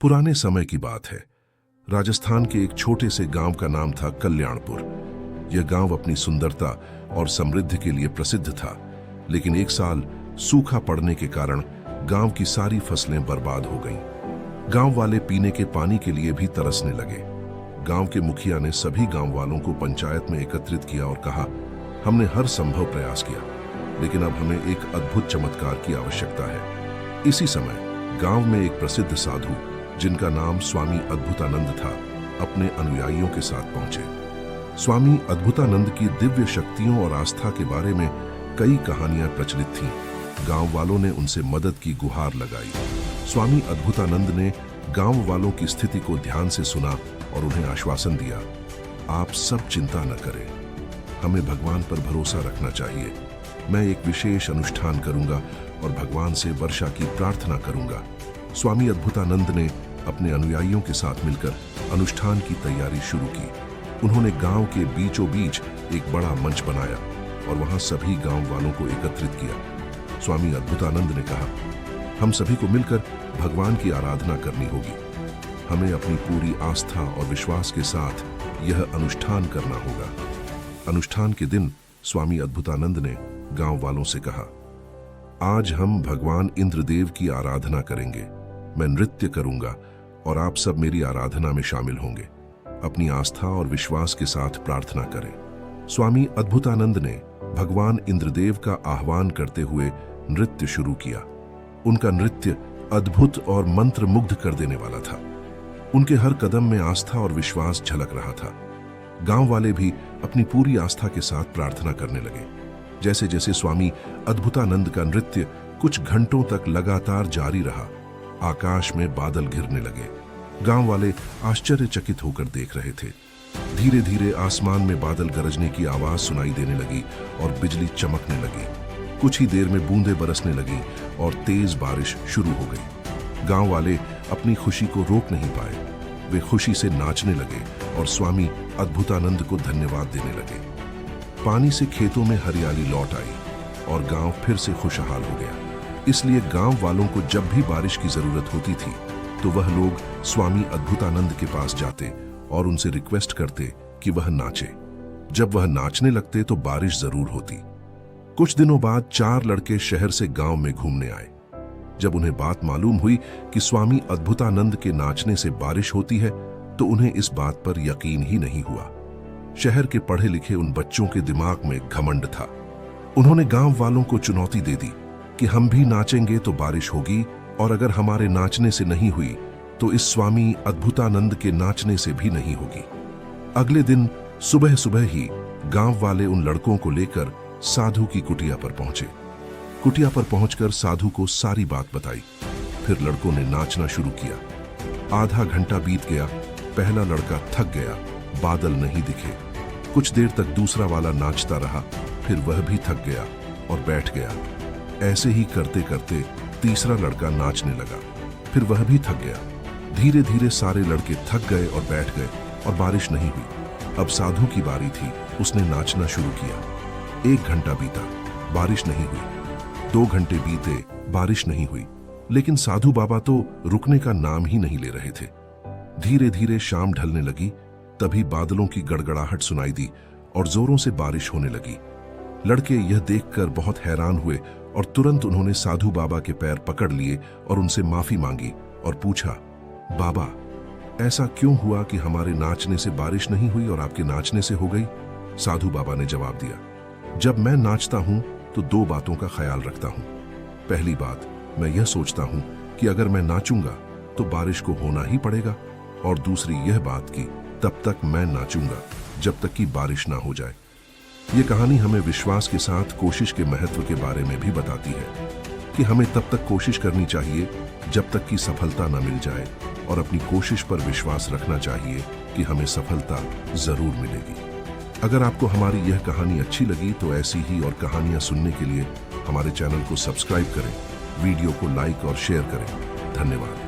पुराने समय की बात है। राजस्थान के एक छोटे से गांव का नाम था कल्याणपुर। यह गांव अपनी सुंदरता और समृद्धि के लिए प्रसिद्ध था, लेकिन एक साल सूखा पड़ने के कारण गांव की सारी फसलें बर्बाद हो गईं। गांव वाले पीने के पानी के लिए भी तरसने लगे। गांव के मुखिया ने सभी गांव वालों को पंचायत में एकत्रित किया और कहा, हमने हर संभव प्रयास किया, लेकिन अब हमें एक अद्भुत चमत्कार की आवश्यकता है। इसी समय गांव में एक प्रसिद्ध साधु, जिनका नाम स्वामी अद्भुतानंद था, अपने अनुयायियों के साथ पहुंचे। स्वामी अद्भुतानंद की दिव्य शक्तियों और आस्था के बारे में कई कहानियां प्रचलित थीं। गांव वालों ने उनसे मदद की गुहार लगाई। स्वामी अद्भुतानंद ने गांव वालों की स्थिति को ध्यान से सुना और उन्हें आश्वासन दिया, आप सब चिंता न करें, हमें भगवान पर भरोसा रखना चाहिए। मैं एक विशेष अनुष्ठान करूंगा और भगवान से वर्षा की प्रार्थना करूंगा। स्वामी अद्भुतानंद ने अपने अनुयायियों के साथ मिलकर अनुष्ठान की तैयारी शुरू की। उन्होंने गांव के बीचों बीच एक बड़ा मंच बनाया और वहां सभी गांव वालों को एकत्रित किया। स्वामी अद्भुतानंद ने कहा, हम सभी को मिलकर भगवान की आराधना करनी होगी। हमें अपनी पूरी आस्था और विश्वास के साथ यह अनुष्ठान करना होगा। अनुष्ठान के दिन स्वामी अद्भुतानंद ने गांव वालों से कहा, आज हम भगवान इंद्रदेव की आराधना करेंगे। मैं नृत्य करूंगा और आप सब मेरी आराधना में शामिल होंगे। अपनी आस्था और विश्वास के साथ प्रार्थना करें। स्वामी अद्भुतानंद ने भगवान इंद्रदेव का आह्वान करते हुए नृत्य शुरू किया। उनका नृत्य अद्भुत और मंत्रमुग्ध कर देने वाला था। उनके हर कदम में आस्था और विश्वास झलक रहा था। गांव वाले भी अपनी पूरी आस्था के साथ प्रार्थना करने लगे। जैसे जैसे स्वामी अद्भुतानंद का नृत्य कुछ घंटों तक लगातार जारी रहा, आकाश में बादल घिरने लगे। गांव वाले आश्चर्यचकित होकर देख रहे थे। धीरे धीरे आसमान में बादल गरजने की आवाज सुनाई देने लगी और बिजली चमकने लगी। कुछ ही देर में बूंदें बरसने लगी और तेज बारिश शुरू हो गई। गांव वाले अपनी खुशी को रोक नहीं पाए। वे खुशी से नाचने लगे और स्वामी अद्भुतानंद को धन्यवाद देने लगे। पानी से खेतों में हरियाली लौट आई और गांव फिर से खुशहाल हो गया। इसलिए गांव वालों को जब भी बारिश की जरूरत होती थी तो वह लोग स्वामी अद्भुतानंद के पास जाते और उनसे रिक्वेस्ट करते कि वह नाचे। जब वह नाचने लगते तो बारिश जरूर होती। कुछ दिनों बाद 4 लड़के शहर से गांव में घूमने आए। जब उन्हें बात मालूम हुई कि स्वामी अद्भुतानंद के नाचने से बारिश होती है तो उन्हें इस बात पर यकीन ही नहीं हुआ। शहर के पढ़े लिखे उन बच्चों के दिमाग में घमंड था। उन्होंने गांव वालों को चुनौती दे दी कि हम भी नाचेंगे तो बारिश होगी, और अगर हमारे नाचने से नहीं हुई तो इस स्वामी अद्भुतानंद के नाचने से भी नहीं होगी। अगले दिन सुबह सुबह ही गांव वाले उन लड़कों को लेकर साधु की कुटिया पर पहुंचे। कुटिया पर पहुंचकर साधु को सारी बात बताई। फिर लड़कों ने नाचना शुरू किया। आधा घंटा बीत गया। पहला लड़का थक गया, बादल नहीं दिखे। कुछ देर तक दूसरा वाला नाचता रहा, फिर वह भी थक गया और बैठ गया। ऐसे ही करते करते तीसरा लड़का नाचने लगा, फिर वह भी थक गया। धीरे धीरे सारे लड़के थक गए और बैठ गए और बारिश नहीं हुई। अब साधु की बारी थी। उसने नाचना शुरू किया। 1 घंटा बीता, बारिश नहीं हुई। 2 घंटे बीते, बारिश नहीं हुई। लेकिन साधु बाबा तो रुकने का नाम ही नहीं ले रहे थे। धीरे धीरे शाम ढलने लगी। तभी बादलों की गड़गड़ाहट सुनाई दी और जोरों से बारिश होने लगी। लड़के यह देखकर बहुत हैरान हुए और तुरंत उन्होंने साधु बाबा के पैर पकड़ लिए और उनसे माफी मांगी और पूछा, बाबा, ऐसा क्यों हुआ कि हमारे नाचने से बारिश नहीं हुई और आपके नाचने से हो गई? साधु बाबा ने जवाब दिया, जब मैं नाचता हूं तो 2 बातों का ख्याल रखता हूं। पहली बात, मैं यह सोचता हूं कि अगर मैं नाचूंगा तो बारिश को होना ही पड़ेगा, और दूसरी यह बात कि तब तक मैं नाचूंगा जब तक कि बारिश ना हो जाए। ये कहानी हमें विश्वास के साथ कोशिश के महत्व के बारे में भी बताती है कि हमें तब तक कोशिश करनी चाहिए जब तक कि सफलता न मिल जाए, और अपनी कोशिश पर विश्वास रखना चाहिए कि हमें सफलता जरूर मिलेगी। अगर आपको हमारी यह कहानी अच्छी लगी तो ऐसी ही और कहानियां सुनने के लिए हमारे चैनल को सब्सक्राइब करें, वीडियो को लाइक और शेयर करें। धन्यवाद।